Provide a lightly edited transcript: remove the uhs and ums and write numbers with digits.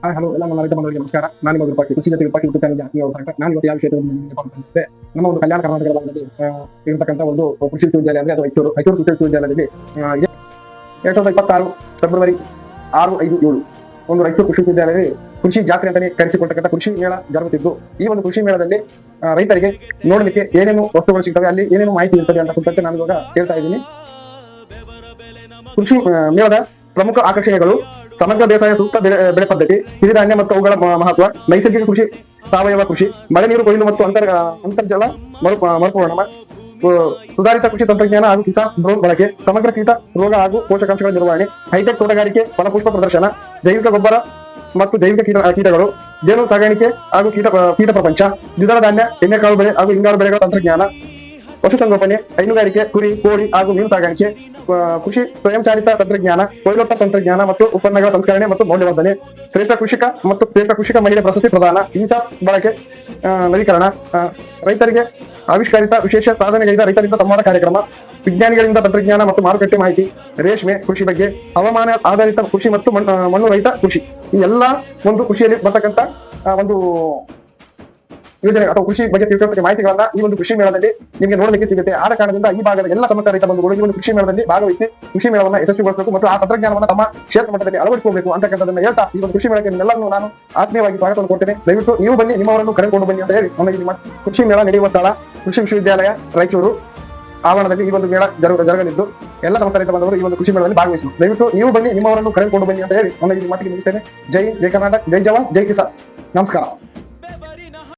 Hello ಎಲ್ಲ ನಮ್ಮ ರೈತ ಬಂಧುಗಳಿಗೆ ನಮಸ್ಕಾರ. ನಾನು ನಿಮ್ಮ ವಿರೂಪಾಕ್ಷಿ ಕೃಷಿ ಜೊತೆ ವಿರೂಪಾಕ್ಷಿ ಯೂಟ್ಯೂಬ್ ಚಾನಲ್ಗೆ ಆತ್ಮೀಯ ಸ್ವಾಗತ. ನಾನು ಇವತ್ತು ಯಾವ ವಿಷಯದ ಬಗ್ಗೆ ನಮ್ಮ ಒಂದು ಕಲ್ಯಾಣ ಕರ್ನಾಟಕದ ಭಾಗದಲ್ಲಿ ಇರತಕ್ಕಂಥ ಒಂದು ಕೃಷಿ ವಿಶ್ವವಿದ್ಯಾಲಯ ಅಂದ್ರೆ ಅದು ಐಚೂರು ಕೃಷಿ ವಿಶ್ವವಿದ್ಯಾಲಯದಲ್ಲಿ 2026 ಫೆಬ್ರವರಿ 6, 5, 7 ಒಂದು ರಾಯಚೂರು ಕೃಷಿ ವಿಶ್ವವಿದ್ಯಾಲಯದಲ್ಲಿ ಕೃಷಿ ಜಾತ್ರೆ ಅಂತಾನೆ ಕರೆಸಿಕೊಳ್ತಕ್ಕಂಥ ಕೃಷಿ ಮೇಳ ಜರುಗುತ್ತಿದ್ದು, ಈ ಒಂದು ಕೃಷಿ ಮೇಳದಲ್ಲಿ ರೈತರಿಗೆ ನೋಡಲಿಕ್ಕೆ ಏನೇನು ವಸ್ತುಗಳು ಸಿಗ್ತವೆ, ಅಲ್ಲಿ ಏನೇನು ಮಾಹಿತಿ ಇರ್ತದೆ ಅಂತ ಕುರಿತಂತೆ ನಾನು ಇವಾಗ ಹೇಳ್ತಾ ಇದ್ದೀನಿ. ಕೃಷಿ ಮೇಳದ ಪ್ರಮುಖ ಆಕರ್ಷಣೆಗಳು: ಸಮಗ್ರ ಬೇಸಾಯ, ಸೂಕ್ತ ಬೆಳೆ ಪದ್ಧತಿ, ಸಿರಿಧಾನ್ಯ ಮತ್ತು ಅವುಗಳ ಮಹತ್ವ, ನೈಸರ್ಗಿಕ ಕೃಷಿ, ಸಾವಯವ ಕೃಷಿ, ಮಳೆ ನೀರು ಕೊಯ್ಲು ಮತ್ತು ಅಂತರ್ಜಲ ಮರುಪೂರಣ, ಸುಧಾರಿತ ಕೃಷಿ ತಂತ್ರಜ್ಞಾನ ಹಾಗೂ ಕಿಸಾನ್ ಡ್ರೋನ್ ಬಳಕೆ, ಸಮಗ್ರ ಕೀಟ ರೋಗ ಹಾಗೂ ಪೋಷಕಾಂಶಗಳ ನಿರ್ವಹಣೆ, ಹೈಟೆಕ್ ತೋಟಗಾರಿಕೆ, ಫಲಪುಷ್ಪ ಪ್ರದರ್ಶನ, ಜೈವಿಕ ಗೊಬ್ಬರ ಮತ್ತು ಜೈವಿಕ ಕೀಟಗಳು, ಜೇನು ಸಾಗಾಣಿಕೆ ಹಾಗೂ ಕೀಟ ಪ್ರಪಂಚ, ದ್ವಿದಳ ಧಾನ್ಯ, ಎಣ್ಣೆಕಾಳು ಬೆಳೆ ಹಾಗೂ ಹಿಂಗಾರು ಬೆಳೆಗಳ ತಂತ್ರಜ್ಞಾನ, ಪಶುಸಂಗೋಪನೆ, ಹೈನುಗಾರಿಕೆ, ಕುರಿ, ಕೋಳಿ ಹಾಗೂ ಮೀನು ಸಾಗಾಣಿಕೆ, ಕೃಷಿ ಸ್ವಯಂಚಾಲಿತ ತಂತ್ರಜ್ಞಾನ, ಕೊಯ್ಲೋತ್ತ ತಂತ್ರಜ್ಞಾನ ಮತ್ತು ಉತ್ಪನ್ನಗಳ ಸಂಸ್ಕರಣೆ ಮತ್ತು ಮೌಲ್ಯವರ್ಧನೆ, ಶ್ರೇಷ್ಠ ಕೃಷಿಕ ಮಹಿಳೆ ಪ್ರಶಸ್ತಿ ಪ್ರದಾನ, ಈತ ಬಳಕೆ ನವೀಕರಣ, ರೈತರಿಗೆ ಆವಿಷ್ಕಾರಿತ ವಿಶೇಷ ಸಾಧನೆಗೈದ ರೈತರಿಂದ ಸಂವಾದ ಕಾರ್ಯಕ್ರಮ, ವಿಜ್ಞಾನಿಗಳಿಂದ ತಂತ್ರಜ್ಞಾನ ಮತ್ತು ಮಾರುಕಟ್ಟೆ ಮಾಹಿತಿ, ರೇಷ್ಮೆ ಕೃಷಿ ಬಗ್ಗೆ, ಹವಾಮಾನ ಆಧಾರಿತ ಕೃಷಿ ಮತ್ತು ಮಣ್ಣು ರಹಿತ ಕೃಷಿ, ಈ ಎಲ್ಲಾ ಒಂದು ಕೃಷಿಯಲ್ಲಿ ಬರ್ತಕ್ಕಂಥ ಒಂದು ಯೋಜನೆ ಅಥವಾ ಕೃಷಿ ಬಗ್ಗೆ ತಿಳ್ಕೊಳ್ಳೋಕೆ ಮಾಹಿತಿಗಳನ್ನ ಈ ಒಂದು ಕೃಷಿ ಮೇಳದಲ್ಲಿ ನಿಮಗೆ ನೋಡಲಿಕ್ಕೆ ಸಿಗುತ್ತೆ. ಆದ ಕಾರಣದಿಂದ ಈ ಭಾಗದ ಎಲ್ಲ ಸಮಸ್ತ ರೈತ ಬಂಧುಗಳು ಈ ಒಂದು ಕೃಷಿ ಮೇಳದಲ್ಲಿ ಭಾಗವಹಿಸಿ ಕೃಷಿ ಮೇಳವನ್ನು ಯಶಸ್ವಿಗೊಳಿಸಬೇಕು ಮತ್ತು ಆ ತಂತ್ರಜ್ಞಾನವನ್ನು ತಮ್ಮ ಕ್ಷೇತ್ರ ಮಟ್ಟದಲ್ಲಿ ಅಳವಡಿಸಿಕೊಳ್ಳಬೇಕು ಅಂತಕ್ಕಂಥದ್ದನ್ನ ಹೇಳ್ತಾ ಈ ಒಂದು ಕೃಷಿ ಮೇಳಕ್ಕೆ ನಿಮ್ಮೆಲ್ಲರೂ ನಾನು ಆತ್ಮೀಯವಾಗಿ ಸ್ವಾಗತವನ್ನು ಕೊಡ್ತೇನೆ. ದಯವಿಟ್ಟು ನೀವು ಬನ್ನಿ, ನಿಮ್ಮವರನ್ನು ಕರೆದುಕೊಂಡು ಬನ್ನಿ ಅಂತ ಹೇಳಿ ನಮ್ಮ ಇಲ್ಲಿ ಕೃಷಿ ಮೇಳ ನಡೆಯುವ ಸ್ಥಳ ಕೃಷಿ ವಿಶ್ವವಿದ್ಯಾಲಯ ರಾಯಚೂರು ಆವರಣದಲ್ಲಿ ಈ ಒಂದು ಮೇಳ ಜರುಗಲಿದ್ದು ಎಲ್ಲ ಸಮಸ್ತ ರೈತ ಬಂದವರು ಈ ಒಂದು ಕೃಷಿ ಮೇಳದಲ್ಲಿ ಭಾಗವಹಿಸಿ. ದಯವಿಟ್ಟು ನೀವು ಬನ್ನಿ, ನಿಮ್ಮವರನ್ನು ಕರೆದುಕೊಂಡು ಬನ್ನಿ ಅಂತ ಹೇಳಿ ನನ್ನ ಈ ಮಾತಿಗೆ ಮುಗಿಸ್ತೇನೆ. ಜೈ ಕರ್ನಾಟಕ, ಜೈ ಜವಾನ್, ಜೈ ಕಿಸಾನ್. ನಮಸ್ಕಾರ.